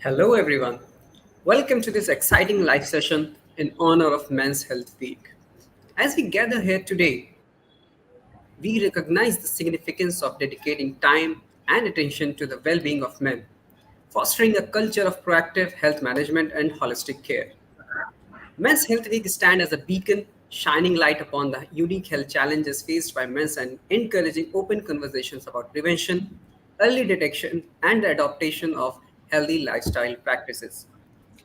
Hello, everyone. Welcome to this exciting live session in honor of Men's Health Week. As we gather here today, we recognize the significance of dedicating time and attention to the well being of men, fostering a culture of proactive health management and holistic care. Men's Health Week stands as a beacon, shining light upon the unique health challenges faced by men and encouraging open conversations about prevention, early detection, and the adaptation of healthy lifestyle practices.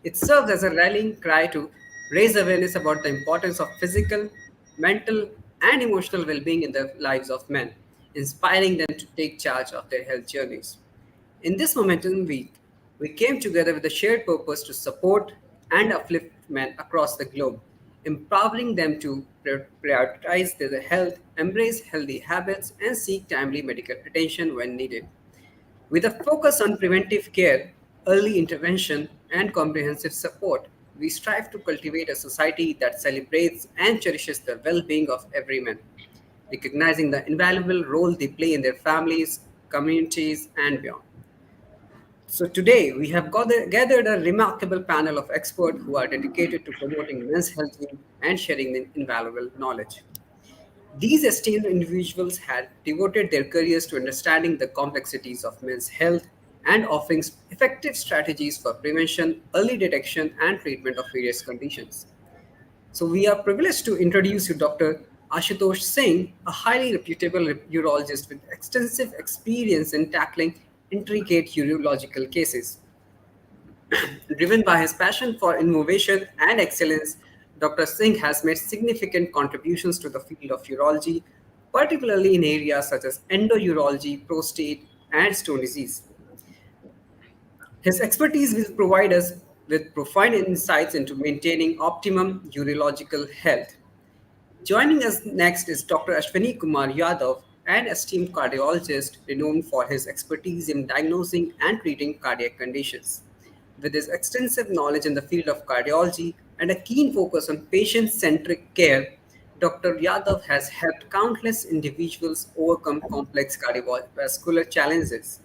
It serves as a rallying cry to raise awareness about the importance of physical, mental, and emotional well being in the lives of men, inspiring them to take charge of their health journeys. In this Momentum Week, we came together with a shared purpose to support and uplift men across the globe, empowering them to prioritize their health, embrace healthy habits, and seek timely medical attention when needed. With a focus on preventive care, early intervention, and comprehensive support, we strive to cultivate a society that celebrates and cherishes the well being of every man, recognizing the invaluable role they play in their families, communities, and beyond. So, today we have gathered a remarkable panel of experts who are dedicated to promoting men's health and sharing the invaluable knowledge. These esteemed individuals had devoted their careers to understanding the complexities of men's health and offering effective strategies for prevention, early detection, and treatment of various conditions. So, we are privileged to introduce you Dr. Ashutosh Singh, a highly reputable urologist with extensive experience in tackling intricate urological cases. Driven by his passion for innovation and excellence, Dr. Singh has made significant contributions to the field of urology, particularly in areas such as endourology, prostate, and stone disease. His expertise will provide us with profound insights into maintaining optimum urological health. Joining us next is Dr. Ashwani Kumar Yadav, an esteemed cardiologist renowned for his expertise in diagnosing and treating cardiac conditions. With his extensive knowledge in the field of cardiology and a keen focus on patient centric care, Dr. Yadav has helped countless individuals overcome complex cardiovascular challenges.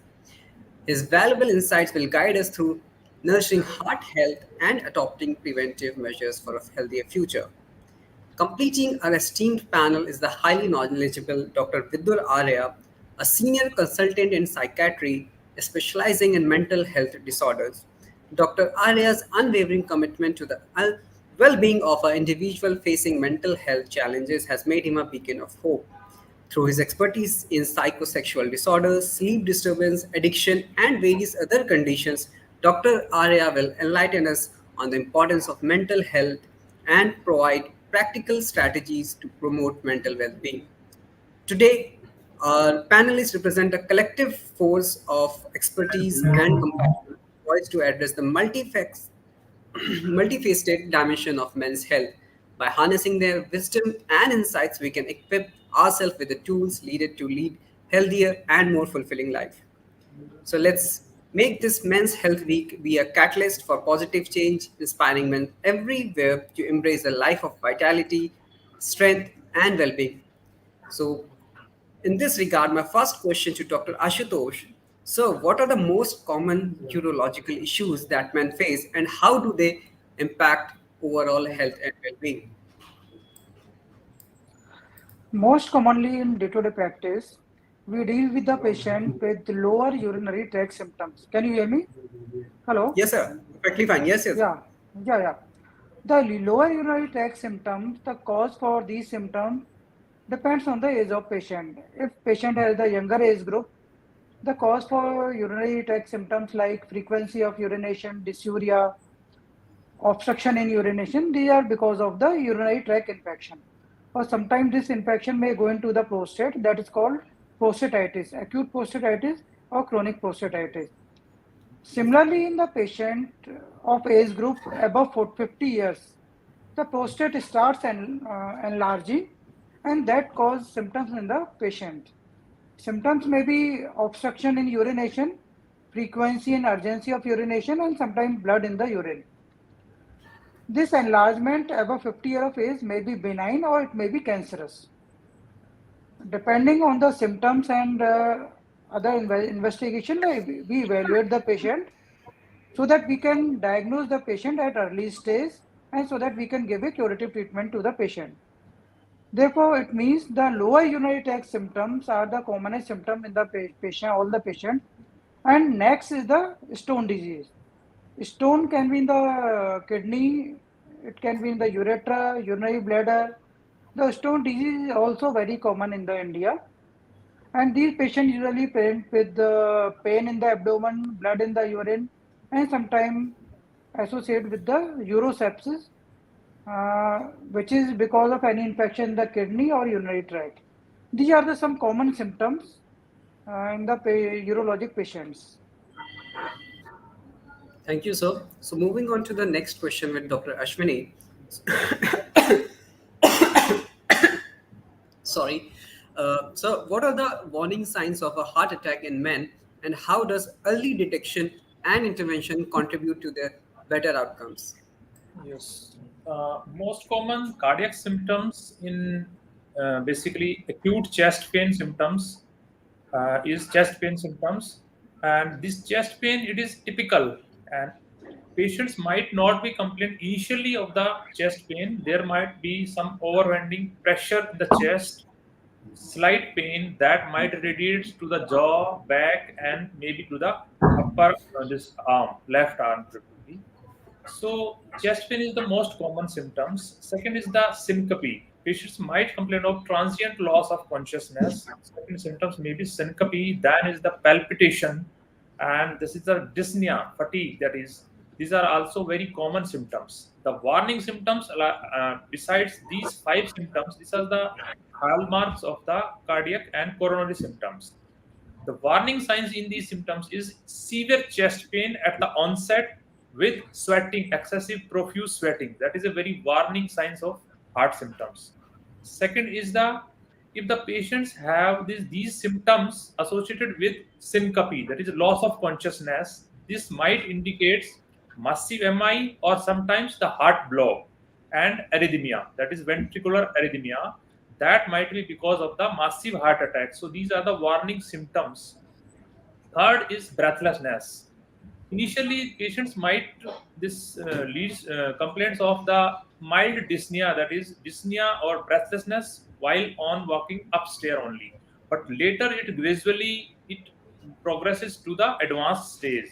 His valuable insights will guide us through nurturing heart health and adopting preventive measures for a healthier future. Completing our esteemed panel is the highly knowledgeable Dr. Viddur Arya, a senior consultant in psychiatry specializing in mental health disorders. Dr. Arya's unwavering commitment to the well being of an individual facing mental health challenges has made him a beacon of hope. Through his expertise in psychosexual disorders, sleep disturbance, addiction, and various other conditions, Dr. Arya will enlighten us on the importance of mental health and provide practical strategies to promote mental well being. Today, our panelists represent a collective force of expertise and compassion poised to address the multifaceted dimension of men's health. By harnessing their wisdom and insights, we can equip ourselves with the tools needed to lead healthier and more fulfilling life. So let's make this Men's Health Week be a catalyst for positive change, inspiring men everywhere to embrace a life of vitality, strength, and well-being. So, in this regard, my first question to Dr. Ashutosh. So, what are the most common urological issues that men face, and how do they impact overall health and well-being? Most commonly in day-to-day practice, we deal with the patient with lower urinary tract symptoms. Can you hear me? Hello? Yes, sir. Perfectly fine. Yes, yes. Yeah. The lower urinary tract symptoms, the cause for these symptoms depends on the age of patient. If patient has the younger age group, the cause for urinary tract symptoms like frequency of urination, dysuria, obstruction in urination, these are because of the urinary tract infection. Or sometimes this infection may go into the prostate, that is called prostatitis, acute prostatitis or chronic prostatitis. Similarly, in the patient of age group above 50 years, the prostate starts enlarging and that causes symptoms in the patient. Symptoms may be obstruction in urination, frequency and urgency of urination, and sometimes blood in the urine. This enlargement above 50 years of age may be benign or it may be cancerous. Depending on the symptoms and other investigation, we evaluate the patient so that we can diagnose the patient at early stage and so that we can give a curative treatment to the patient. Therefore, it means the lower urinary tract symptoms are the commonest symptom in the patient, all the patient. And next is the stone disease. Stone can be in the kidney, it can be in the urethra, urinary bladder. The stone disease is also very common in the India. And these patients usually present with the pain in the abdomen, blood in the urine, and sometimes associated with the urosepsis, which is because of any infection in the kidney or urinary tract. These are the some common symptoms in the urologic patients. Thank you, sir. So moving on to the next question with Dr. Ashwini. Sorry. So, what are the warning signs of a heart attack in men, and how does early detection and intervention contribute to their better outcomes? Yes. Most common cardiac symptoms in basically acute chest pain symptoms is chest pain symptoms, and this chest pain it is typical, and patients might not be complaining initially of the chest pain. There might be some overwhelming pressure in the chest, slight pain that might radiate to the jaw, back, and maybe to the upper this arm, left arm preferably. So chest pain is the most common symptoms. Second is the syncope. Patients might complain of transient loss of consciousness. Second symptoms may be syncope. Then is the palpitation, and this is the dyspnea, fatigue. That is, these are also very common symptoms. The warning symptoms, besides these five symptoms, these are the hallmarks of the cardiac and coronary symptoms. The warning signs in these symptoms is severe chest pain at the onset with sweating, excessive profuse sweating. That is a very warning signs of heart symptoms. Second is the if the patients have these symptoms associated with syncope, that is loss of consciousness, this might indicate massive MI or sometimes the heart block and arrhythmia, that is ventricular arrhythmia, that might be because of the massive heart attack. So these are the warning symptoms. Third is breathlessness. Initially, patients might this leads complaints of the mild dyspnea, that is dyspnea or breathlessness while on walking upstairs only. But later, it gradually it progresses to the advanced stage.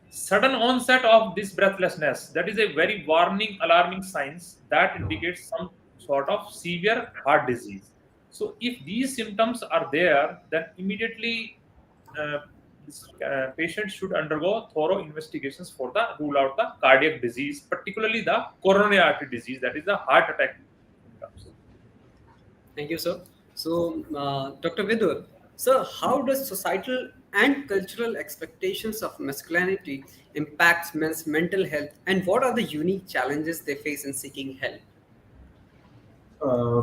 Sudden onset of this breathlessness, that is a very warning, alarming signs that indicates some sort of severe heart disease. So, if these symptoms are there, then immediately uh, this patient should undergo thorough investigations for the rule out the cardiac disease, particularly the coronary artery disease, that is the heart attack symptoms. Thank you, sir. So, Dr. Viddur, sir, how does societal and cultural expectations of masculinity impact men's mental health, and what are the unique challenges they face in seeking help?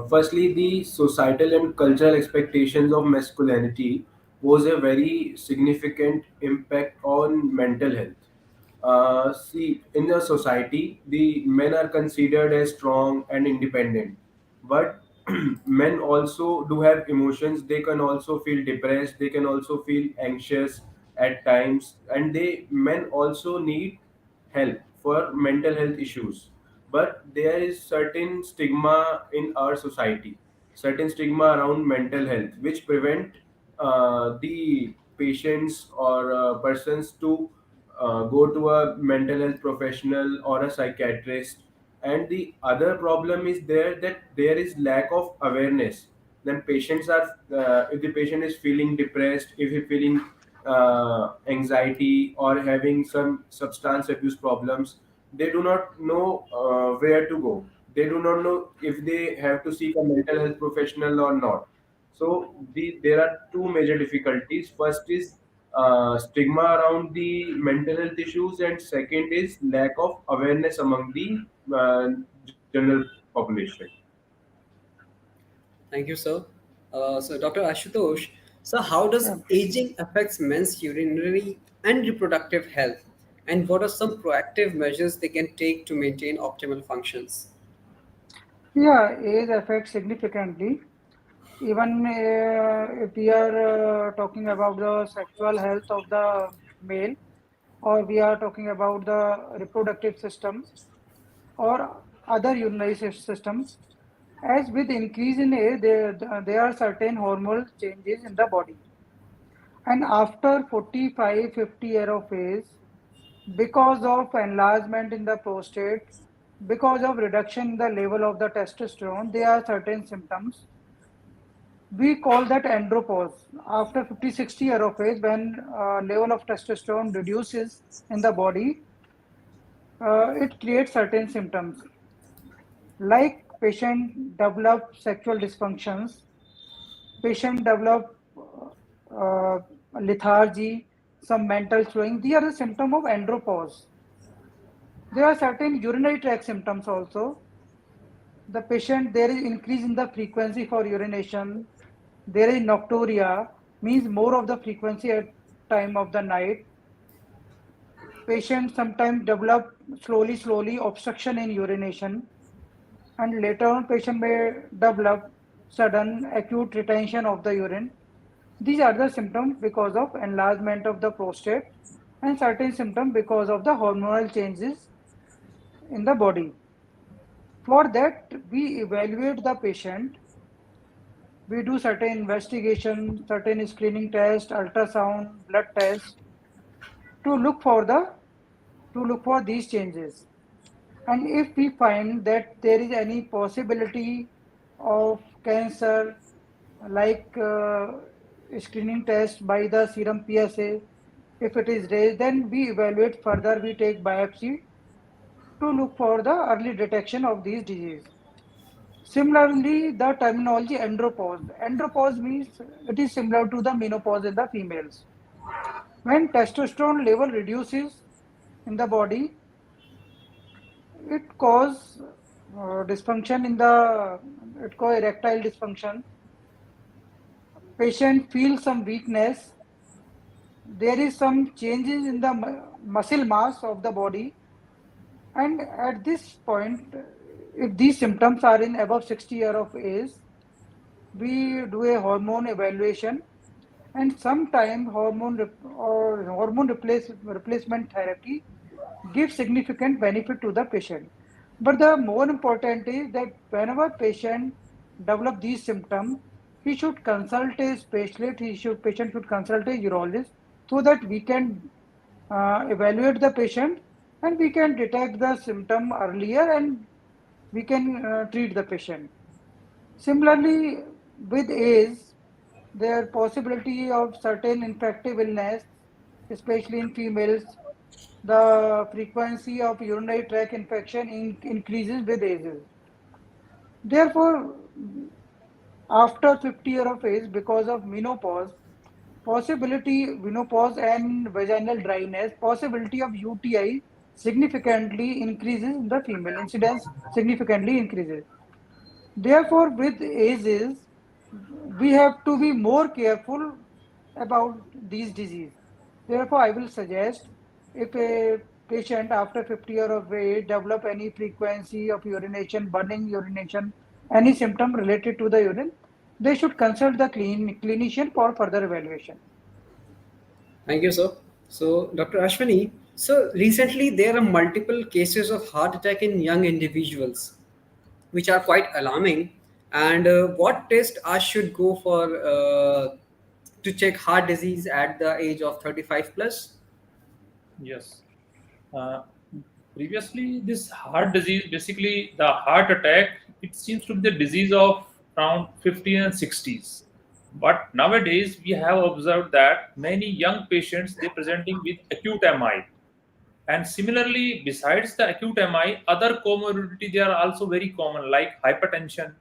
Firstly, the societal and cultural expectations of masculinity was a very significant impact on mental health. See, in the society, the men are considered as strong and independent, but men also do have emotions. They can also feel depressed. They can also feel anxious at times, and they men also need help for mental health issues. But there is certain stigma in our society, certain stigma around mental health, which prevent the patients or persons to go to a mental health professional or a psychiatrist. And the other problem is there that there is lack of awareness. Then patients are if the patient is feeling depressed, if he feeling anxiety or having some substance abuse problems, they do not know where to go. They do not know if they have to seek a mental health professional or not. So there are two major difficulties. First is stigma around the mental health issues, and second is lack of awareness among the general population. Thank you, sir. So, Dr. Ashutosh, so how does Yeah. aging affects men's urinary and reproductive health, and what are some proactive measures they can take to maintain optimal functions? Yeah, age affects significantly. Even if we are talking about the sexual health of the male, or we are talking about the reproductive system or other urinary systems. As with increase in age, there are certain hormonal changes in the body. And after 45, 50 year of age, because of enlargement in the prostate, because of reduction in the level of the testosterone, there are certain symptoms. We call that andropause. After 50, 60 year of age, when level of testosterone reduces in the body, it creates certain symptoms. Like patient develop sexual dysfunctions, patient develop lethargy, some mental slowing. These are the symptom of andropause. There are certain urinary tract symptoms also. The patient, there is increase in the frequency for urination. There is nocturia, means more of the frequency at time of the night. Patients sometimes develop slowly obstruction in urination, and later on patient may develop sudden acute retention of the urine. These are the symptoms because of enlargement of the prostate, and certain symptoms because of the hormonal changes in the body. For that, we evaluate the patient. We do certain investigation, certain screening test, ultrasound, blood test to look for these changes. And if we find that there is any possibility of cancer, like screening test by the serum PSA, if it is raised, then we evaluate further. We take biopsy to look for the early detection of these disease. Similarly, the terminology andropause. Andropause means it is similar to the menopause in the females. When testosterone level reduces in the body, it cause dysfunction in the, it cause erectile dysfunction. Patient feels some weakness. There is some changes in the muscle mass of the body. And at this point, if these symptoms are in above 60 year of age, we do a hormone evaluation, and sometime hormone replacement therapy gives significant benefit to the patient. But the more important is that whenever patient develop these symptoms, he should consult a specialist. Patient should consult a urologist so that we can evaluate the patient, and we can detect the symptom earlier, and we can treat the patient. Similarly, with age, there possibility of certain infective illness, especially in females. The frequency of urinary tract infection increases with ages. Therefore, after 50 year of age, because of menopause and vaginal dryness, possibility of UTI significantly increases in the female. Incidence significantly increases. Therefore, with ages, we have to be more careful about these diseases. Therefore, I will suggest if a patient after 50 years of age develop any frequency of urination, burning urination, any symptom related to the urine, they should consult the clinician for further evaluation. Thank you, sir. So, Dr. Ashwani, so recently there are multiple cases of heart attack in young individuals, which are quite alarming. And what test I should go for to check heart disease at the age of 35 plus? Yes. Uh, Previously, this heart disease, basically the heart attack, it seems to be the disease of around 50s and 60s. But nowadays, we have observed that many young patients, they presenting with acute MI. And similarly, besides the acute MI, other comorbidity, they are also very common, like hypertension,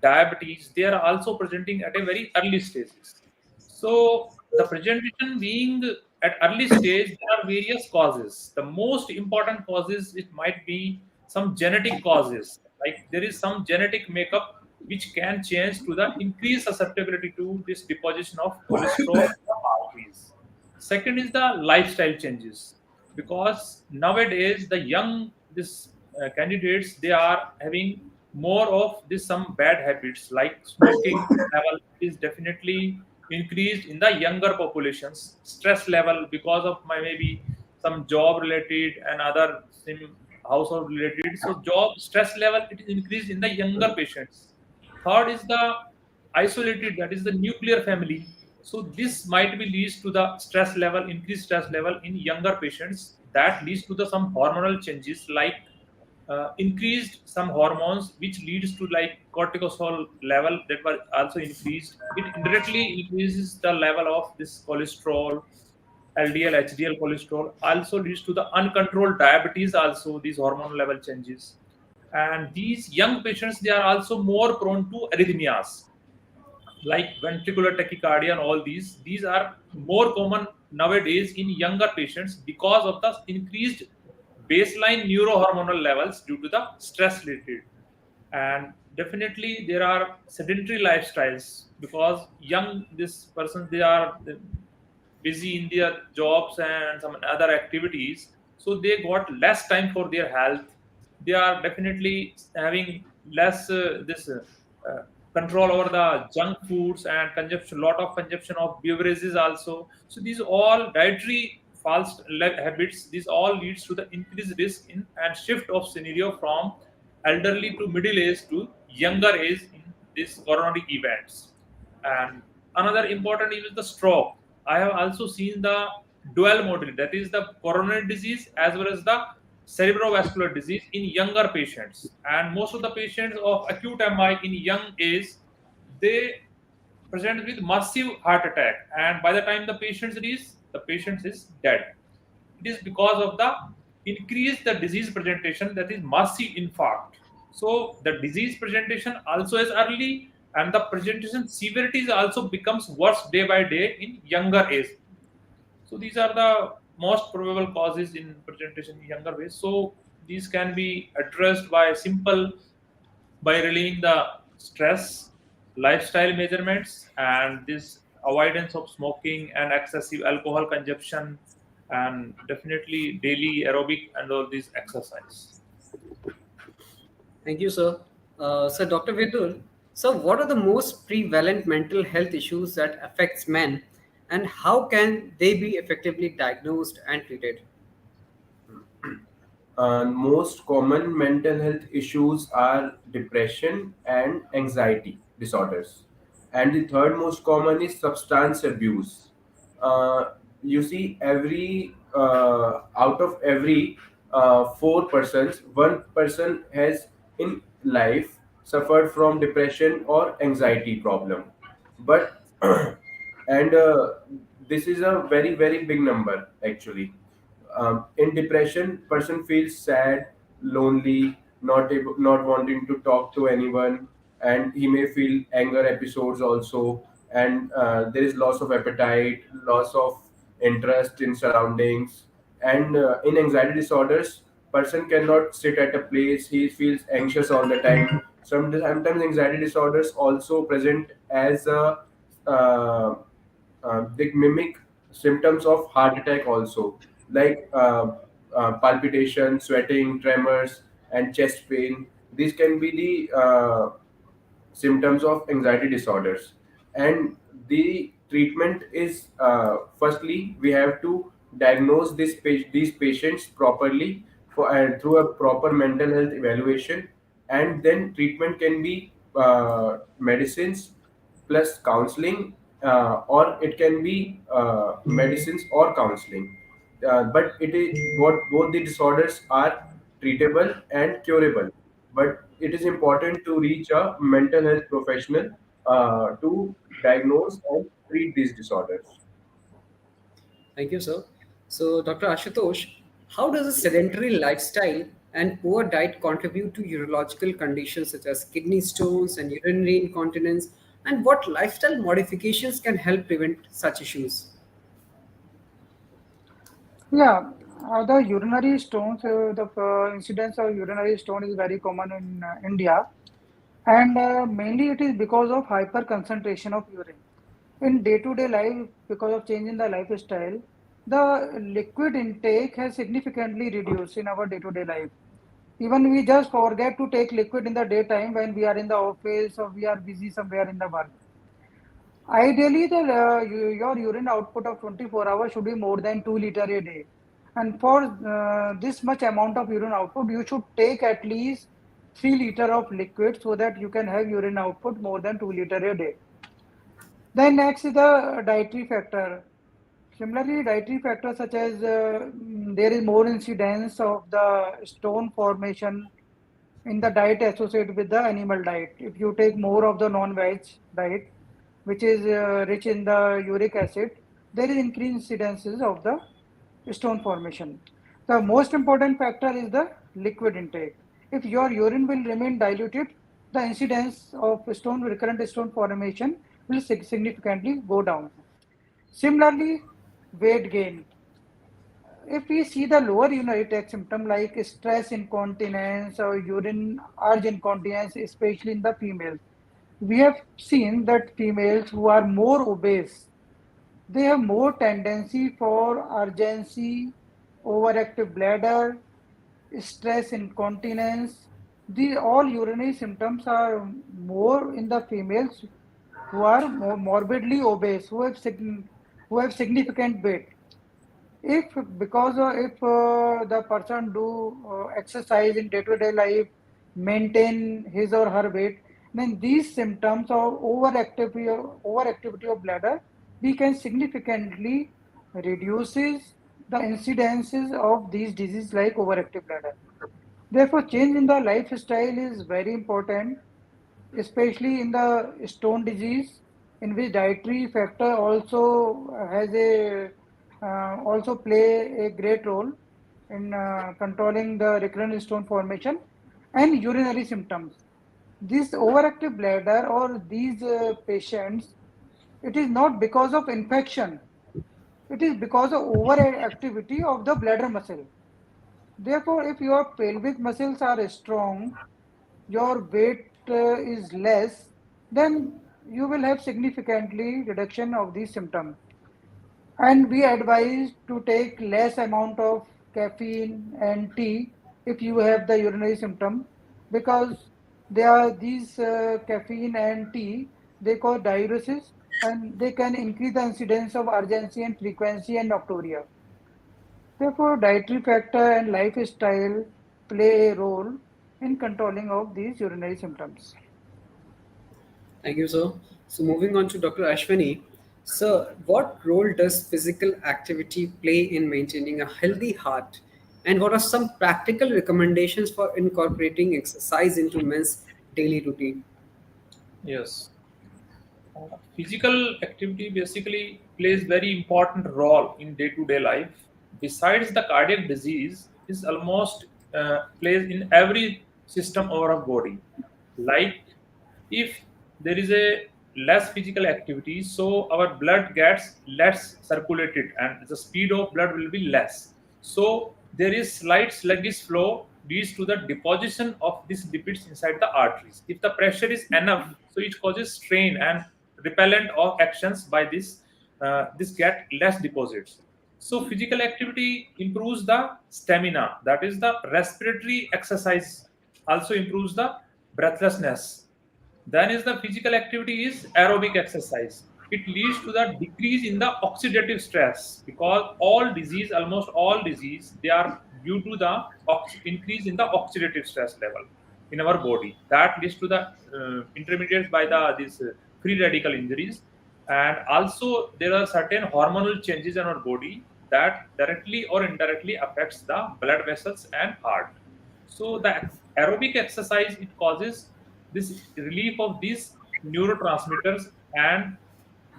diabetes. They are also presenting at a very early stages. So the presentation being at early stage, there are various causes. The most important causes, it might be some genetic causes, like there is some genetic makeup which can change to the increased susceptibility to this deposition of cholesterol in the arteries. Second is the lifestyle changes, because nowadays the young this candidates, they are having more of this some bad habits, like smoking level is definitely increased in the younger populations. Stress level because of my maybe some job related and other household related. So job stress level, it is increased in the younger patients. Third is the isolated, that is the nuclear family. So this might be leads to the stress level, increased stress level in younger patients. That leads to the some hormonal changes like increased some hormones, which leads to like cortisol level that was also increased. It indirectly increases the level of this cholesterol, LDL, HDL cholesterol. Also leads to the uncontrolled diabetes. Also these hormone level changes, and these young patients, they are also more prone to arrhythmias like ventricular tachycardia and all these are more common nowadays in younger patients because of the increased baseline neurohormonal levels due to the stress related. And definitely there are sedentary lifestyles because young this persons, they are busy in their jobs and some other activities, so they got less time for their health. They are definitely having less this control over the junk foods and consumption, lot of consumption of beverages also. So these all dietary false habits, this all leads to the increased risk in and shift of scenario from elderly to middle age to younger age in these coronary events. And another important is the stroke. I have also seen the dual model, that is the coronary disease as well as the cerebrovascular disease in younger patients. And most of the patients of acute MI in young age, they present with massive heart attack, and by the time the patient is dead. It is because of the increase the disease presentation, that is massive infarct. So the disease presentation also is early, and the presentation severity also becomes worse day by day in younger age. So these are the most probable causes in presentation in younger ways. So these can be addressed by simple, by relieving the stress, lifestyle measurements, and this avoidance of smoking and excessive alcohol consumption, and definitely daily aerobic and all these exercise. Thank you, sir. So, Dr. Viddur, so what are the most prevalent mental health issues that affects men, and how can they be effectively diagnosed and treated? Most common mental health issues are depression and anxiety disorders. And the third most common is substance abuse. You see, every out of every four persons, one person has in life suffered from depression or anxiety problem. But and this is a very big number actually. In depression, person feels sad, lonely, not wanting to talk to anyone, and he may feel anger episodes also. And there is loss of appetite, loss of interest in surroundings. And in anxiety disorders, person cannot sit at a place, he feels anxious all the time. Sometimes anxiety disorders also present as a they mimic symptoms of heart attack also, like palpitation, sweating, tremors, and chest pain. These can be the symptoms of anxiety disorders. And the treatment is, firstly we have to diagnose these patients properly through a proper mental health evaluation. And then treatment can be medicines plus counseling, or it can be medicines or counseling. But it is what both the disorders are treatable and curable. But it is important to reach a mental health professional to diagnose and treat these disorders. Thank you, sir. So, Dr. Ashutosh, how does a sedentary lifestyle and poor diet contribute to urological conditions such as kidney stones and urinary incontinence, and what lifestyle modifications can help prevent such issues? Yeah, the urinary stones, the incidence of urinary stone is very common in India, and mainly it is because of hyper concentration of urine. In day-to-day life, because of change in the lifestyle, the liquid intake has significantly reduced in our day-to-day life. Even we just forget to take liquid in the daytime when we are in the office or we are busy somewhere in the work. Ideally, your urine output of 24 hours should be more than 2 liter a day. And for this much amount of urine output, you should take at least 3 liter of liquid so that you can have urine output more than 2 liter a day. Then next is the dietary factor. Similarly, dietary factors such as there is more incidence of the stone formation in the diet associated with the animal diet. If you take more of the non-veg diet, which is rich in the uric acid, there is increased incidences of the stone formation. The most important factor is the liquid intake. If your urine will remain diluted, the incidence of recurrent stone formation will significantly go down. Similarly, weight gain. If we see the lower urinary tract symptom like stress incontinence or urine urge incontinence, especially in the females, we have seen that females who are more obese, they have more tendency for urgency, overactive bladder, stress incontinence. These all urinary symptoms are more in the females who are more morbidly obese, who have significant weight. If because if the person do exercise in day-to-day life, maintain his or her weight, then these symptoms of overactivity of bladder, we can significantly reduces the incidences of these diseases like overactive bladder. Therefore, change in the lifestyle is very important, especially in the stone disease, in which dietary factor also has a also play a great role in controlling the recurrent stone formation and urinary symptoms. This overactive bladder or these patients, it is not because of infection, it is because of overactivity of the bladder muscle. Therefore, if your pelvic muscles are strong, your weight is less, then you will have significantly reduction of these symptoms. And we advise to take less amount of caffeine and tea if you have the urinary symptom, because they are these caffeine and tea, they cause diuresis and they can increase the incidence of urgency and frequency and nocturia. Therefore, dietary factor and lifestyle play a role in controlling of these urinary symptoms. Thank you, sir. So, moving on to Dr. Ashwani. Sir, what role does physical activity play in maintaining a healthy heart? And what are some practical recommendations for incorporating exercise into men's daily routine? Yes. Physical activity basically plays very important role in day-to-day life. Besides the cardiac disease, is almost plays in every system of our body. Like if there is a less physical activity, so our blood gets less circulated and the speed of blood will be less. So there is slight sluggish flow leads to the deposition of these lipids inside the arteries. If the pressure is enough, so it causes strain and repellent of actions by this get less deposits. So physical activity improves the stamina, that is the respiratory exercise also improves the breathlessness. Then is the physical activity is aerobic exercise. It leads to the decrease in the oxidative stress, because almost all disease, they are due to the increase in the oxidative stress level in our body. That leads to the intermediates by the these free radical injuries, and also there are certain hormonal changes in our body that directly or indirectly affects the blood vessels and heart. So the aerobic exercise, it causes this relief of these neurotransmitters and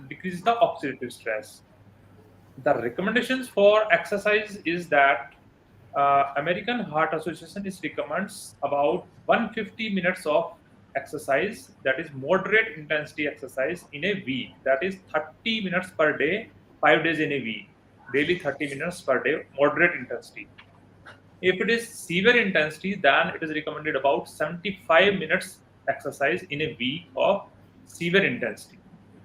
decrease the oxidative stress. The recommendations for exercise is that American Heart Association is recommends about 150 minutes of exercise, that is moderate intensity exercise in a week, that is 30 minutes per day, 5 days in a week, daily 30 minutes per day, moderate intensity. If it is severe intensity, then it is recommended about 75 minutes exercise in a week of severe intensity.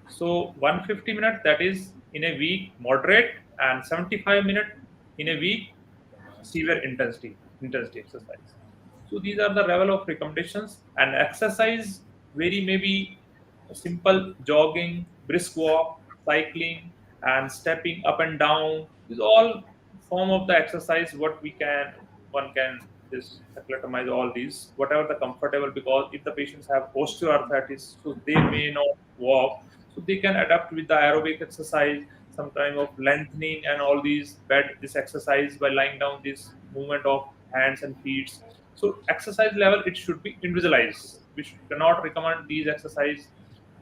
So 150 minutes, that is in a week moderate, and 75 minutes in a week severe intensity exercise. So these are the level of recommendations. And exercise vary, maybe simple jogging, brisk walk, cycling, and stepping up and down. These all form of the exercise, what we can one can just acclimatize all these, whatever the comfortable, because if the patients have osteoarthritis, so they may not walk, so they can adapt with the aerobic exercise, some kind of lengthening and all these bed this exercise by lying down, this movement of hands and feet. So exercise level, it should be individualized. We cannot recommend these exercise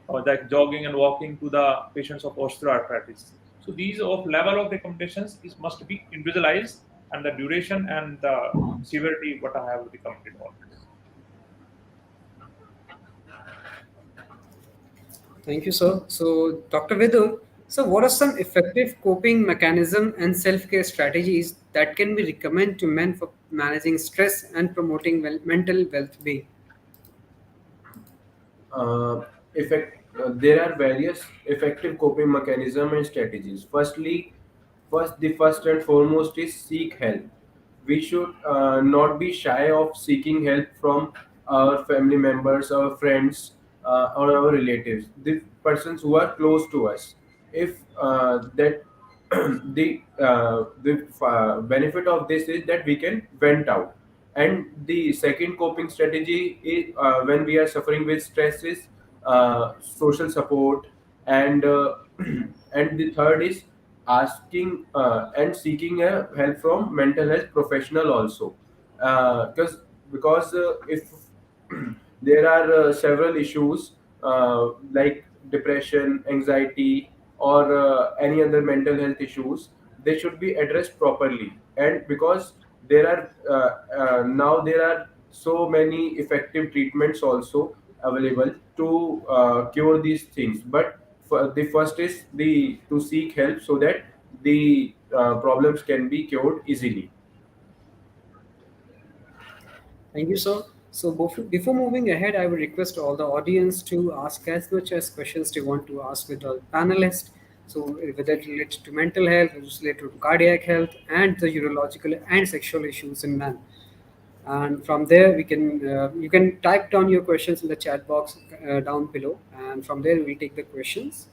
or like jogging and walking to the patients of osteoarthritis. So these of level of recommendations is must be individualized, and the duration and the severity what I have recommended always. Thank you, sir. So, Dr. Viddur, so what are some effective coping mechanism and self-care strategies that can be recommended to men for managing stress and promoting mental well-being? There are various effective coping mechanisms and strategies. The first and foremost is seek help. We should not be shy of seeking help from our family members, our friends, or our relatives, the persons who are close to us. If that the benefit of this is that we can vent out. And the second coping strategy is, when we are suffering with stress, is social support. And and the third is asking and seeking help from mental health professional also. Because if there are several issues, like depression, anxiety, or any other mental health issues, they should be addressed properly. And because now there are so many effective treatments also available to cure these things. But the first is the to seek help so that the problems can be cured easily. Thank you, sir. So before moving ahead, I would request all the audience to ask as much as questions they want to ask with the panelists. So whether it related to mental health, whether it's related to cardiac health, and the urological and sexual issues in men. And from there, we can you can type down your questions in the chat box down below, and from there we'll take the questions.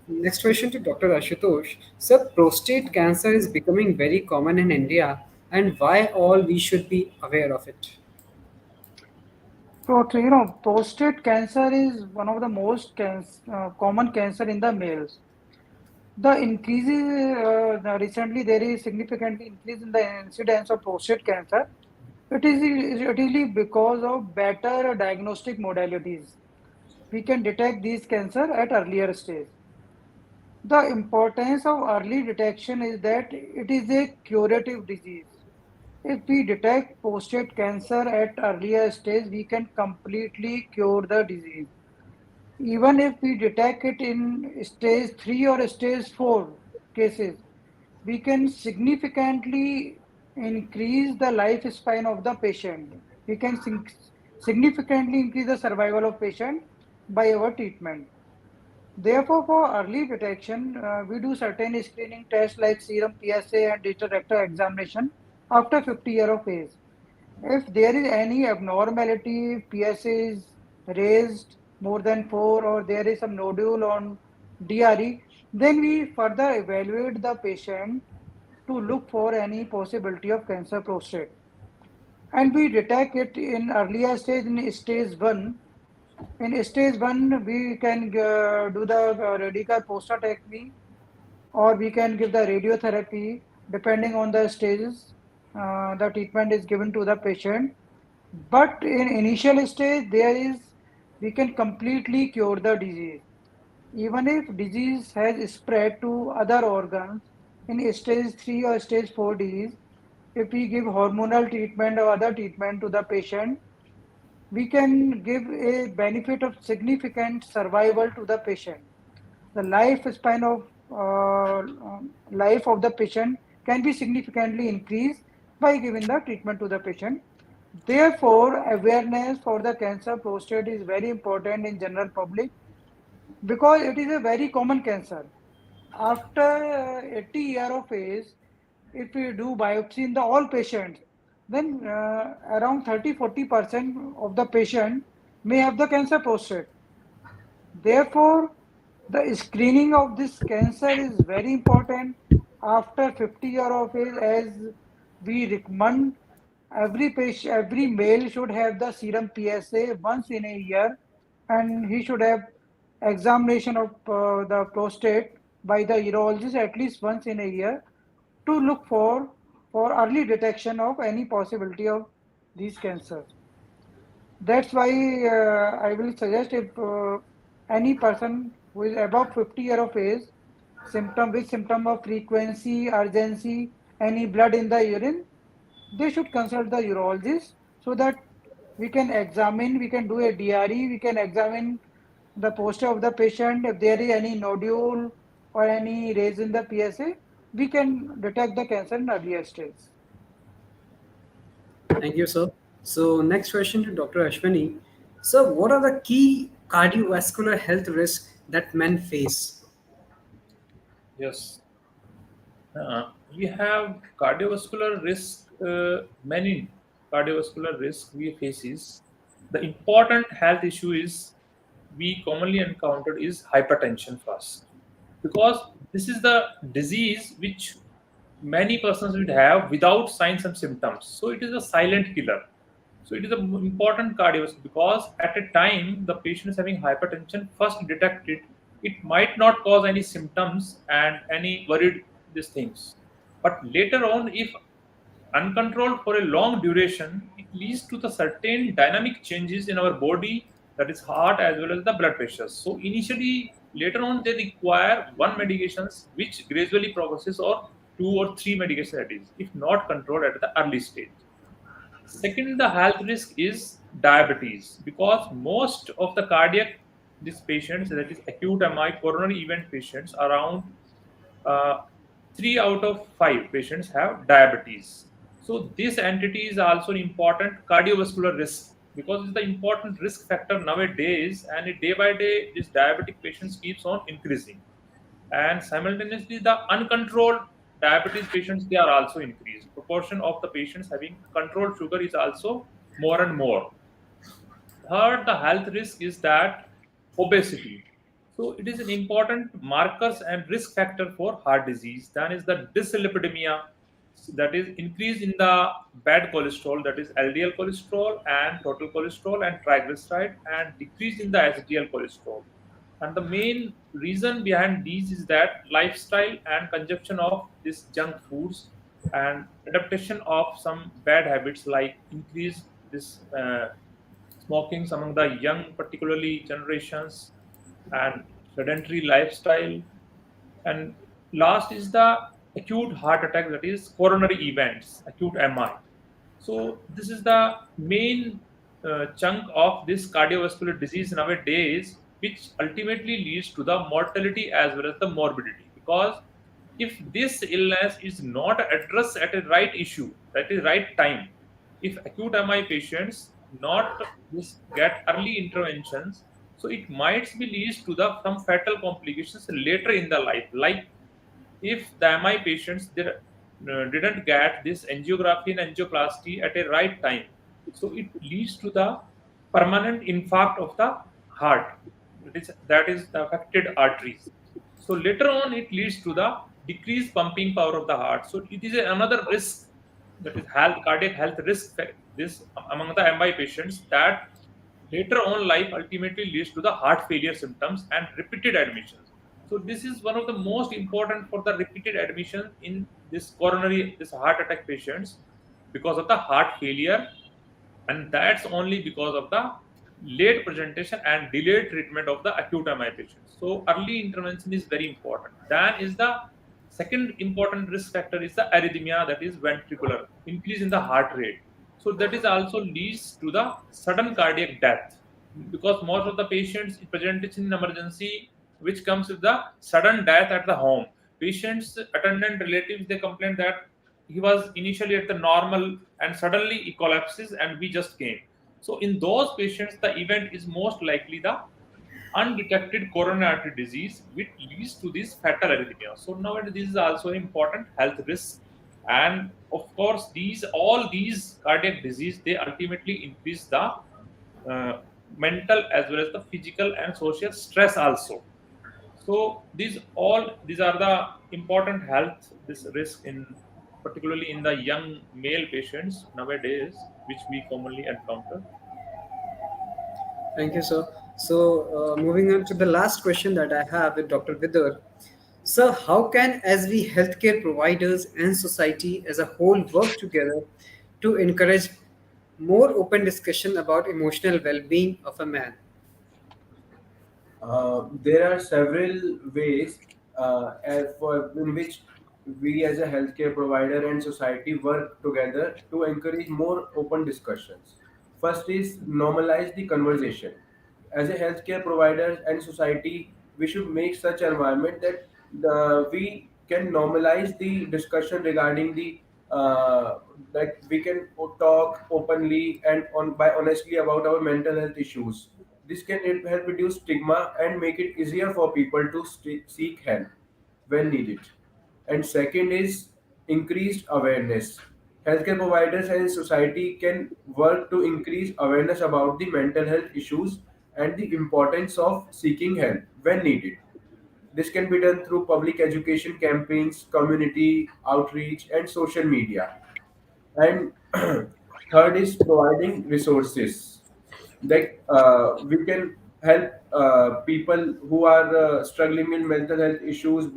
Next question to Dr. Ashutosh. Sir, prostate cancer is becoming very common in India, and why all we should be aware of it? So, prostate cancer is one of the most common cancer in the males. The recently there is significantly increase in the incidence of prostate cancer. It is because of better diagnostic modalities. We can detect these cancer at earlier stage. The importance of early detection is that it is a curative disease. If we detect prostate cancer at earlier stage, we can completely cure the disease. Even if we detect it in stage 3 or stage 4 cases, we can significantly increase the lifespan of the patient. We can significantly increase the survival of patient by our treatment. Therefore, for early detection, we do certain screening tests like serum PSA and digital rectal examination after 50 years of age. If there is any abnormality, PSA is raised more than 4, or there is some nodule on DRE, then we further evaluate the patient to look for any possibility of cancer prostate. And we detect it in earlier stage, in stage 1. In stage 1, we can do the radical prostatectomy, or we can give the radiotherapy. Depending on the stages, the treatment is given to the patient. But in initial stage, we can completely cure the disease. Even if disease has spread to other organs in stage 3 or stage 4 disease, if we give hormonal treatment or other treatment to the patient, we can give a benefit of significant survival to the patient. The lifespan of life of the patient can be significantly increased by giving the treatment to the patient. Therefore, awareness for the cancer prostate is very important in general public, because it is a very common cancer. After 80 year of age, if we do biopsy in the all patients, then around 30-40% of the patient may have the cancer prostate. Therefore, the screening of this cancer is very important. after 50 year of age, as we recommend, every male should have the serum PSA once in a year, and he should have examination of the prostate by the urologist at least once in a year to look for early detection of any possibility of these cancers. That's why I will suggest if any person who is above 50 year of age, symptom of frequency, urgency, any blood in the urine, they should consult the urologist so that we can do a DRE, we can examine the posture of the patient. If there is any nodule or any raise in the PSA, we can detect the cancer in earlier stage. Thank you, sir. So, next question to Dr. Ashwani. Sir, what are the key cardiovascular health risks that men face? Yes. We have cardiovascular risk, many cardiovascular risk we faces. The important health issue is we commonly encountered is hypertension first, because this is the disease which many persons would have without signs and symptoms. So it is a silent killer. So it is an important cardiovascular because at a time the patient is having hypertension first detected, it might not cause any symptoms and any worried these things. But later on, if uncontrolled for a long duration, it leads to the certain dynamic changes in our body, that is heart as well as the blood pressure. So initially, later on, they require one medications which gradually progresses or two or three medications that is, if not controlled at the early stage. Second, the health risk is diabetes because most of the cardiac these patients, that is acute MI coronary event patients, around uh, 3 out of 5 patients have diabetes. So this entity is also an important cardiovascular risk because it's the important risk factor nowadays, and day by day this diabetic patients keeps on increasing, and simultaneously the uncontrolled diabetes patients, they are also increased. Proportion of the patients having controlled sugar is also more and more. Third, the health risk is that obesity. So it is an important markers and risk factor for heart disease. Then is the dyslipidemia, that is increase in the bad cholesterol, that is LDL cholesterol and total cholesterol and triglyceride, and decrease in the HDL cholesterol. And the main reason behind these is that lifestyle and consumption of these junk foods and adaptation of some bad habits like increase this smokings among the young, particularly generations, and sedentary lifestyle. And last is the acute heart attack, that is coronary events, acute MI. So this is the main chunk of this cardiovascular disease nowadays, which ultimately leads to the mortality as well as the morbidity. Because if this illness is not addressed at a right issue, at a right time, if acute MI patients not this get early interventions, so it might be leads to the some fatal complications later in the life. Like if the MI patients didn't get this angiography and angioplasty at a right time, so it leads to the permanent infarct of the heart. That is the affected arteries. So later on, it leads to the decreased pumping power of the heart. So it is another risk, that is cardiac health risk. This among the MI patients that later on life ultimately leads to the heart failure symptoms and repeated admissions. So this is one of the most important for the repeated admission in this heart attack patients because of the heart failure, and that's only because of the late presentation and delayed treatment of the acute MI patients. So early intervention is very important. Then is the second important risk factor is the arrhythmia, that is ventricular increase in the heart rate. So that is also leads to the sudden cardiac death because most of the patients presentation in emergency which comes with the sudden death at the home. Patients, attendant relatives, they complain that he was initially at the normal and suddenly he collapses and we just came. So in those patients, the event is most likely the undetected coronary artery disease, which leads to this fatal arrhythmia. So nowadays, this is also an important health risk. And of course, all these cardiac disease, they ultimately increase the mental as well as the physical and social stress also. So these are the important health this risk in, particularly in the young male patients nowadays, which we commonly encounter. Thank you, sir. So, moving on to the last question that I have with Dr. Viddur. Sir, how can, as we healthcare providers and society as a whole, work together to encourage more open discussion about emotional well-being of a man? There are several ways in which we as a healthcare provider and society work together to encourage more open discussions. First is normalize the conversation. As a healthcare provider and society, we should make such environment that we can normalize the discussion regarding the that we can talk openly and on by honestly about our mental health issues. This can help reduce stigma and make it easier for people to seek help when needed. And second is increased awareness. Healthcare providers and society can work to increase awareness about the mental health issues and the importance of seeking help when needed. This can be done through public education campaigns, community outreach, and social media. And third is providing resources. Like we can help people who are struggling with mental health issues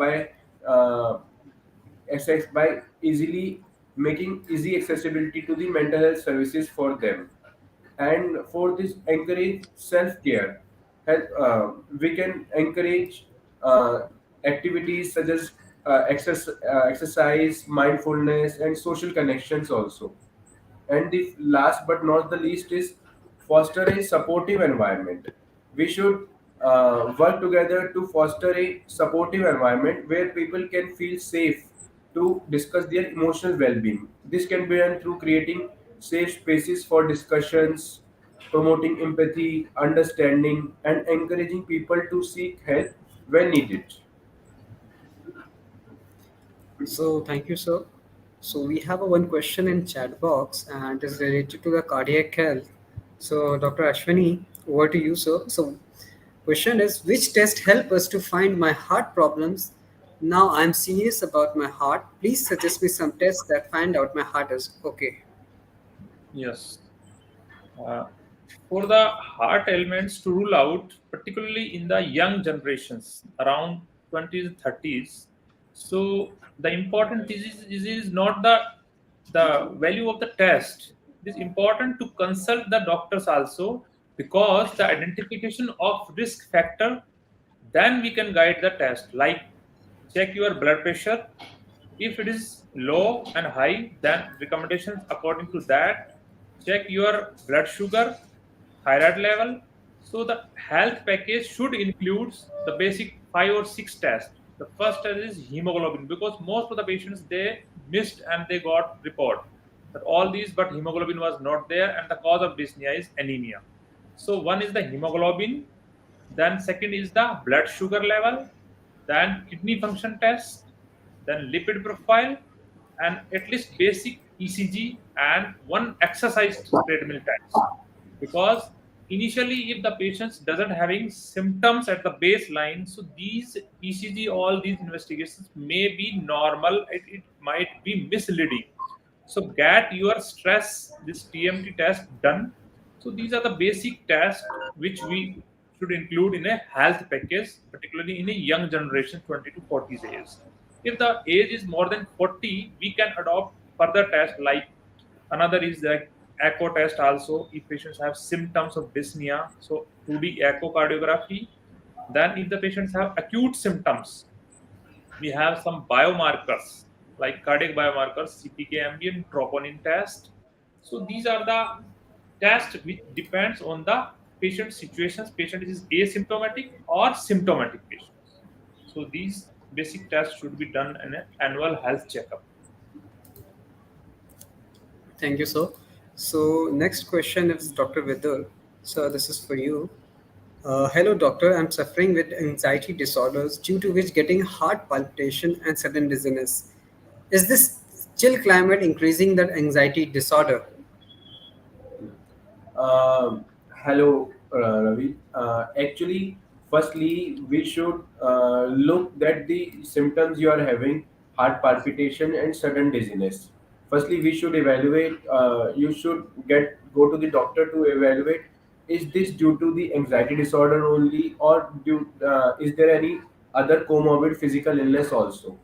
uh, by easily making easy accessibility to the mental health services for them. And for this encourage self-care. We can encourage activities such as exercise, mindfulness, and social connections also. And the last but not the least is foster a supportive environment. We should work together to foster a supportive environment where people can feel safe to discuss their emotional well-being. This can be done through creating safe spaces for discussions, promoting empathy, understanding, and encouraging people to seek help when needed. So, thank you, sir. So, we have a one question in chat box and it is related to the cardiac health. So, Dr. Ashwani, over to you, sir. So, question is, which test help us to find my heart problems? Now I'm serious about my heart. Please suggest me some tests that find out my heart is okay. Yes. Uh, for the heart ailments to rule out, particularly in the young generations around 20s, 30s. So the important is not the value of the test. It is important to consult the doctors also, because the identification of risk factor, then we can guide the test. Like, check your blood pressure. If it is low and high, then recommendations according to that. Check your blood sugar, thyroid level. So the health package should include the basic 5 or 6 tests. The first test is hemoglobin, because most of the patients, they missed and they got report that all these, but hemoglobin was not there, and the cause of dyspnea is anemia. So one is the hemoglobin, then second is the blood sugar level, then kidney function test, then lipid profile, and at least basic ECG and one exercise treadmill test. Because initially, if the patient doesn't having symptoms at the baseline, so these ECG, all these investigations may be normal. It might be misleading. So get your stress, this TMT test done. So these are the basic tests which we should include in a health package, particularly in a young generation, 20 to 40 age. If the age is more than 40, we can adopt further tests, like another is the echo test also if patients have symptoms of dyspnea. So 2D echocardiography. Then if the patients have acute symptoms, we have some biomarkers like cardiac biomarkers, CPK, ambient troponin test. So these are the tests which depends on the patient situations. Patient is asymptomatic or symptomatic patients. So these basic tests should be done in an annual health checkup. Thank you, sir. So, next question is Dr. Vidal. So, this is for you. Hello, doctor. I'm suffering with anxiety disorders due to which getting heart palpitation and sudden dizziness. Is this chill climate increasing that anxiety disorder? Um, Hello, Ravi. Actually, Firstly, we should look at the symptoms you are having: heart palpitation and sudden dizziness. Firstly, we should evaluate. You should get go to the doctor to evaluate. Is this due to the anxiety disorder only, or is there any other comorbid physical illness also?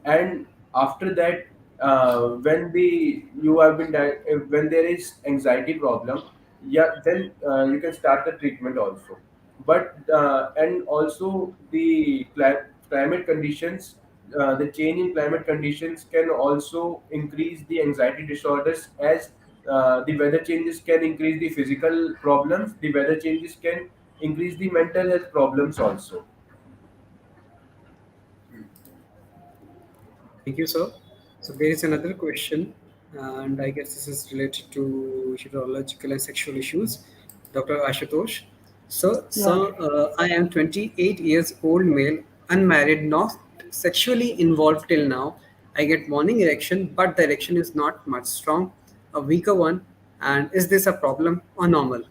And after that, when you have been when there is anxiety problem, yeah, then you can start the treatment also. But and also the climate conditions, the change in climate conditions can also increase the anxiety disorders, as the weather changes can increase the physical problems, the weather changes can increase the mental health problems also. Thank you, sir. So there is another question, and I guess this is related to urological and sexual issues. Dr. Ashutosh. Yeah. I am 28 years old male, unmarried, not sexually involved till now. I get morning erection, but the erection is not much strong, a weaker one. And is this a problem or normal?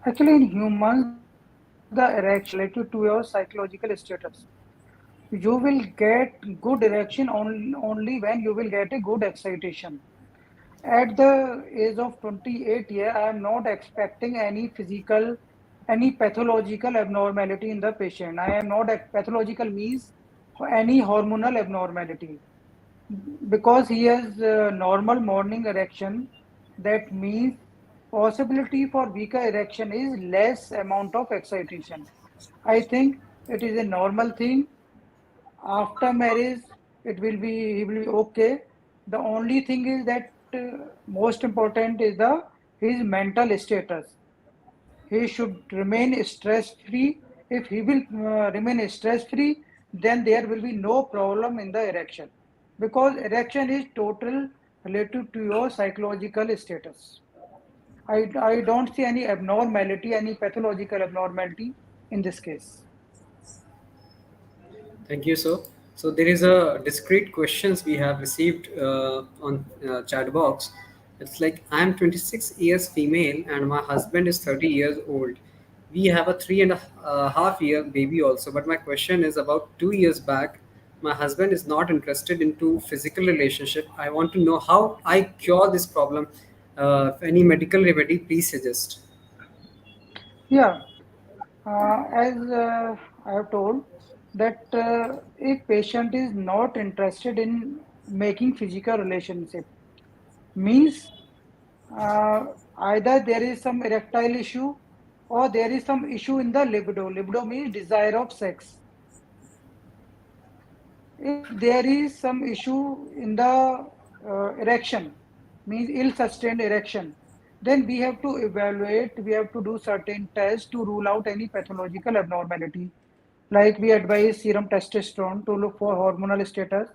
Actually, in humans, the erection is related to your psychological status. You will get good erection only when you will get a good excitation. At the age of 28 year, I am not expecting any physical, any pathological abnormality in the patient. I am not pathological means any hormonal abnormality because he has normal morning erection. That means possibility for weaker erection is less amount of excitation. I think it is a normal thing. After marriage, it will be he will be okay. The only thing is that most important is the his mental status. He should remain stress free. If he will remain stress free, then there will be no problem in the erection, because erection is total related to your psychological status. I don't see any abnormality, any pathological abnormality in this case. Thank you, sir. So there is a discrete questions we have received on chat box. It's like I'm 26 years female and my husband is 30 years old. We have a 3.5 year baby also. But my question is, about 2 years back, my husband is not interested into physical relationship. I want to know how I cure this problem. Any medical remedy, please suggest. Yeah, as I have told that if patient is not interested in making physical relationship, means uh, either there is some erectile issue or there is some issue in the libido. Libido means desire of sex. If there is some issue in the erection, means ill-sustained erection, then we have to evaluate, we have to do certain tests to rule out any pathological abnormality. Like we advise serum testosterone to look for hormonal status.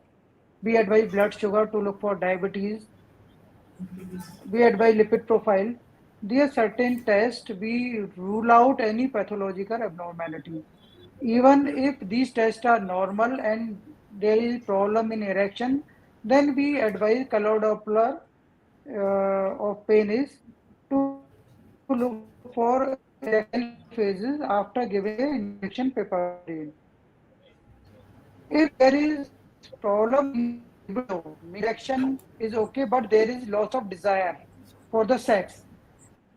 We advise blood sugar to look for diabetes. We advise lipid profile. There are certain tests we rule out any pathological abnormality. Even if these tests are normal and there is problem in erection, then we advise color Doppler of penis to look for erectile phases after giving a injection piperidine. If there is problem in the libido, means erection is okay, but there is loss of desire for the sex.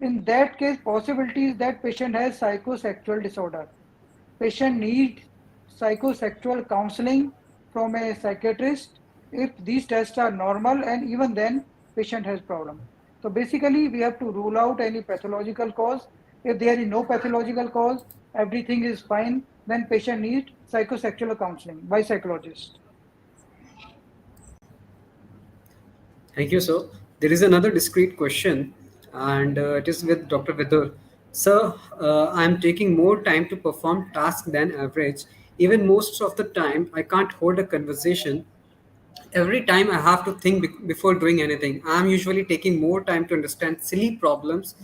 In that case, possibility is that patient has psychosexual disorder. Patient needs psychosexual counseling from a psychiatrist if these tests are normal, and even then patient has problem. So basically we have to rule out any pathological cause. If there is no pathological cause, everything is fine, then patient needs psychosexual counseling by psychologist. Thank you, sir. There is another discrete question, and it is with Dr. Viddur. Sir, I am taking more time to perform tasks than average. Even most of the time, I can't hold a conversation. Every time I have to think before doing anything. I'm usually taking more time to understand silly problems.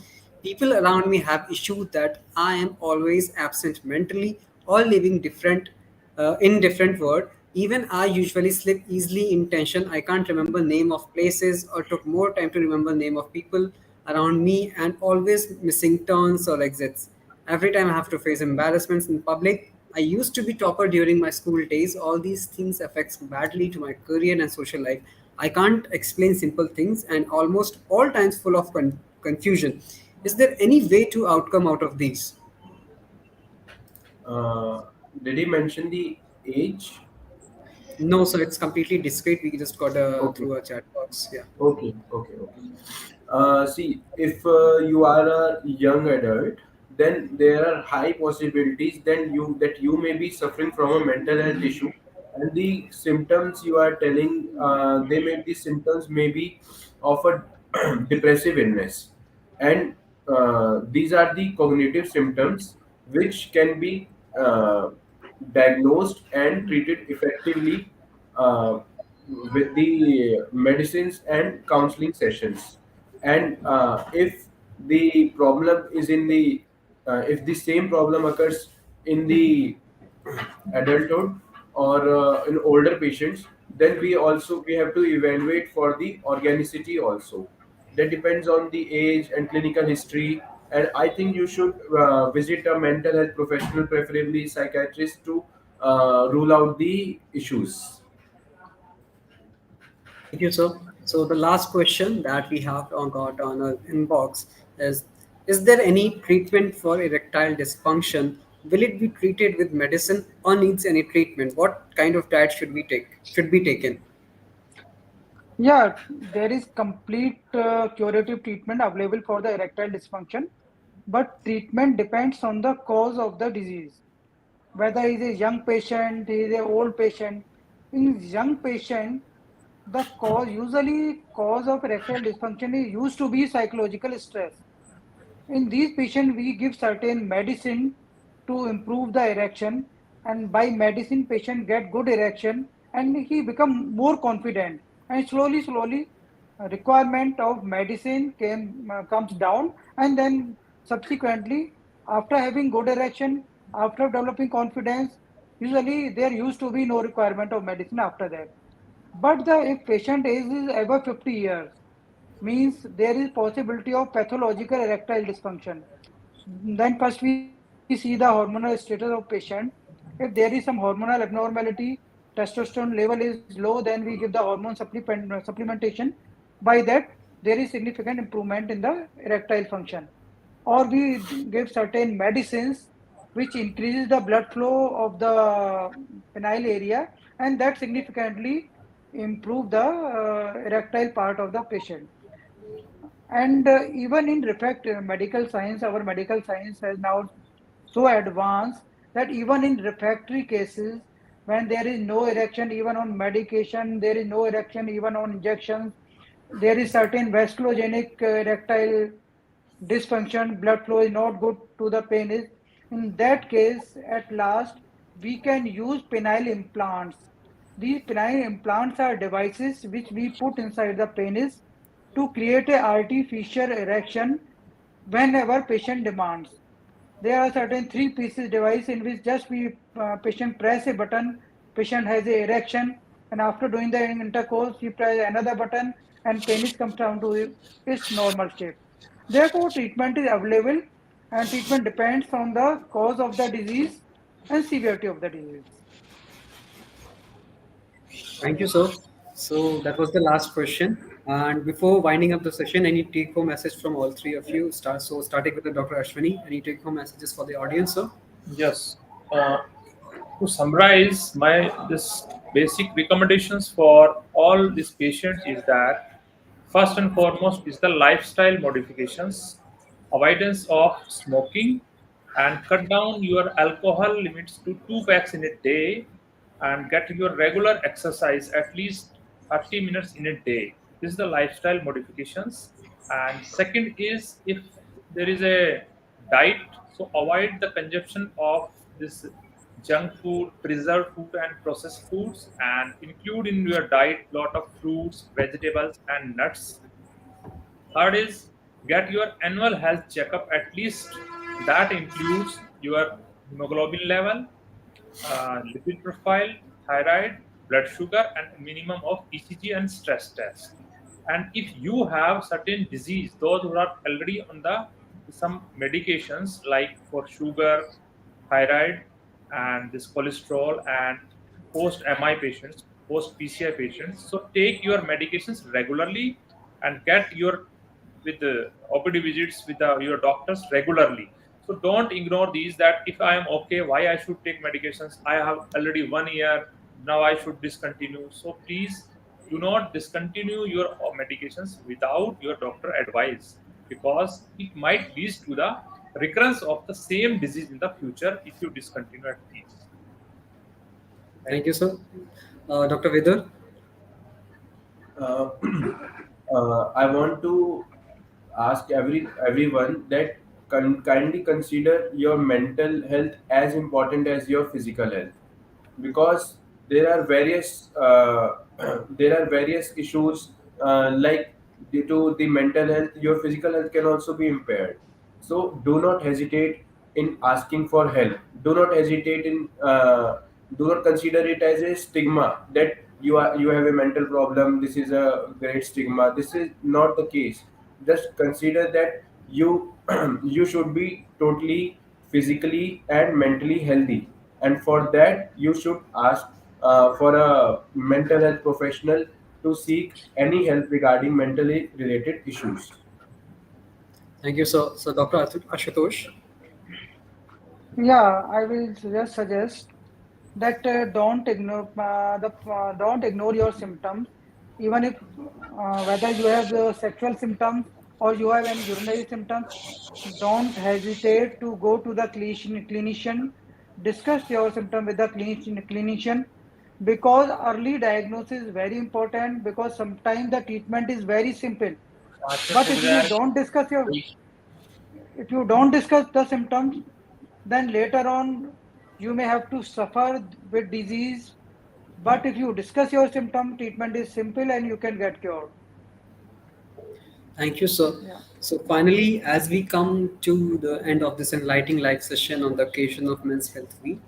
People around me have issues that I am always absent mentally or living in different world. Even I usually slip easily in tension. I can't remember name of places or took more time to remember name of people around me and always missing turns or exits. Every time I have to face embarrassments in public, I used to be topper during my school days. All these things affects badly to my career and social life. I can't explain simple things and almost all times full of confusion. Is there any way to outcome out of these? Uh, did he mention the age? No, so it's completely discreet. We just got Okay. through a chat box. Yeah. Okay. See, if you are a young adult, then there are high possibilities then you may be suffering from a mental health issue, and the symptoms you are telling, these symptoms may be of a depressive illness, and these are the cognitive symptoms which can be diagnosed and treated effectively uh, with the medicines and counseling sessions. And if the problem is in the if the same problem occurs in the adulthood or in older patients, then we have to evaluate for the organicity also. That depends on the age and clinical history, and I think you should visit a mental health professional, preferably psychiatrist, to rule out the issues. Thank you, sir. So the last question that we have got on our inbox is there any treatment for erectile dysfunction? Will it be treated with medicine or needs any treatment? What kind of diet should be taken? Yeah, there is complete curative treatment available for the erectile dysfunction, but treatment depends on the cause of the disease. Whether he is a young patient, he is an old patient. In young patient, the cause of erectile dysfunction is used to be psychological stress. In these patients, we give certain medicine to improve the erection, and by medicine, patient get good erection, and he become more confident. And slowly, requirement of medicine comes down, and then subsequently, after having good erection, after developing confidence, usually there used to be no requirement of medicine after that. But the if patient age is above 50 years, means there is possibility of pathological erectile dysfunction. Then first we see the hormonal status of patient. If there is some hormonal abnormality, testosterone level is low, then we give the hormone supplementation. By that, there is significant improvement in the erectile function. Or we give certain medicines which increases the blood flow of the penile area, and that significantly improve the erectile part of the patient. And even in fact, medical science, our medical science has now so advanced that even in refractory cases, when there is no erection even on medication, there is no erection even on injections, there is certain vasculogenic erectile dysfunction, blood flow is not good to the penis. In that case, at last, we can use penile implants. These penile implants are devices which we put inside the penis to create a artificial erection whenever patient demands. There are certain three pieces device in which just we patient press a button, patient has a erection, and after doing the intercourse, you press another button, and penis comes down to its normal shape. Therefore, treatment is available, and treatment depends on the cause of the disease and severity of the disease. Thank you, sir. So that was the last question. And before winding up the session, any take-home message from all three of you? Starting with the Dr. Ashwani, any take-home messages for the audience, sir? Yes. Uh, to summarize, my this basic recommendations for all these patients is that first and foremost is the lifestyle modifications, avoidance of smoking, and cut down your alcohol limits to 2 packs in a day, and get your regular exercise at least 30 minutes in a day. This is the lifestyle modifications. And second is, if there is a diet, so avoid the consumption of this junk food, preserved food, and processed foods, and include in your diet lot of fruits, vegetables, and nuts. Third is, get your annual health checkup at least. That includes your hemoglobin level, lipid profile, thyroid, blood sugar, and minimum of ECG and stress test. And if you have certain disease, those who are already on the some medications like for sugar, thyroid, and this cholesterol, and post MI patients, post PCI patients, so take your medications regularly and get your with the OPD visits with your doctors regularly. So don't ignore these, that if I am okay, why I should take medications? I have already 1 year, now I should discontinue. So please do not discontinue your medications without your doctor advice, because it might lead to the recurrence of the same disease in the future if you discontinue at these. Thank Thank you, sir. Dr. Viddur? Uh, I want to ask everyone that kindly consider your mental health as important as your physical health, because there are various there are various issues, like due to the mental health your physical health can also be impaired. So do not hesitate in asking for help. Do not hesitate in do not consider it as a stigma that you have a mental problem, this is a great stigma. This is not the case. Just consider that you you should be totally physically and mentally healthy, and for that you should ask for a mental health professional to seek any help regarding mentally related issues. Thank you, sir. So, Dr. Ashutosh? Yeah, I will just suggest that don't ignore your symptoms, even if whether you have sexual symptoms or you have any urinary symptoms. Don't hesitate to go to the clinician. Discuss your symptom with the clinician, because early diagnosis is very important, because sometimes the treatment is very simple. But if you don't discuss the symptoms, then later on you may have to suffer with disease. But if you discuss your symptom, treatment is simple and you can get cured. Thank you, sir. Yeah. So, finally, as we come to the end of this enlightening live session on the occasion of Men's Health Week,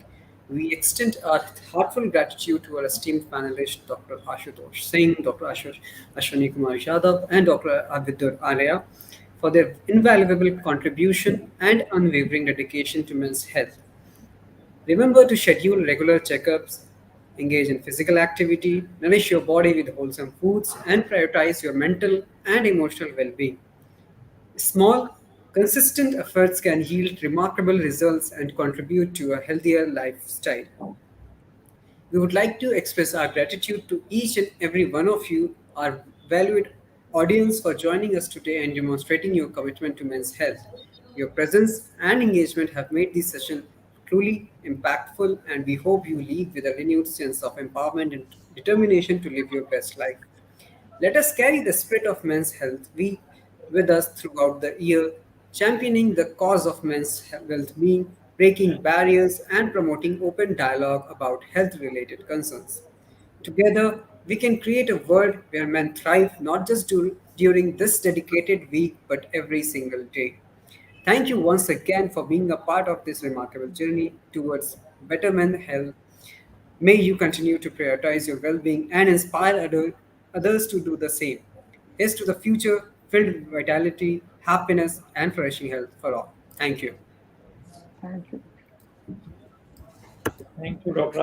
we extend our heartfelt gratitude to our esteemed panelists, Dr. Ashutosh Singh, Dr. Ashwani Kumar Yadav, and Dr. Viddur Arya, for their invaluable contribution and unwavering dedication to men's health. Remember to schedule regular checkups, engage in physical activity, nourish your body with wholesome foods, and prioritize your mental and emotional well being. Small, consistent efforts can yield remarkable results and contribute to a healthier lifestyle. We would like to express our gratitude to each and every one of you, our valued audience, for joining us today and demonstrating your commitment to men's health. Your presence and engagement have made this session truly impactful, and we hope you leave with a renewed sense of empowerment and determination to live your best life. Let us carry the spirit of Men's Health Week with us throughout the year, championing the cause of men's well-being, breaking barriers, and promoting open dialogue about health-related concerns. Together, we can create a world where men thrive not just during this dedicated week, but every single day. Thank you once again for being a part of this remarkable journey towards better men's health. May you continue to prioritize your well being and inspire others to do the same. Here's to the future filled with vitality, happiness, and flourishing health for all. Thank you. Thank you. you, Dr.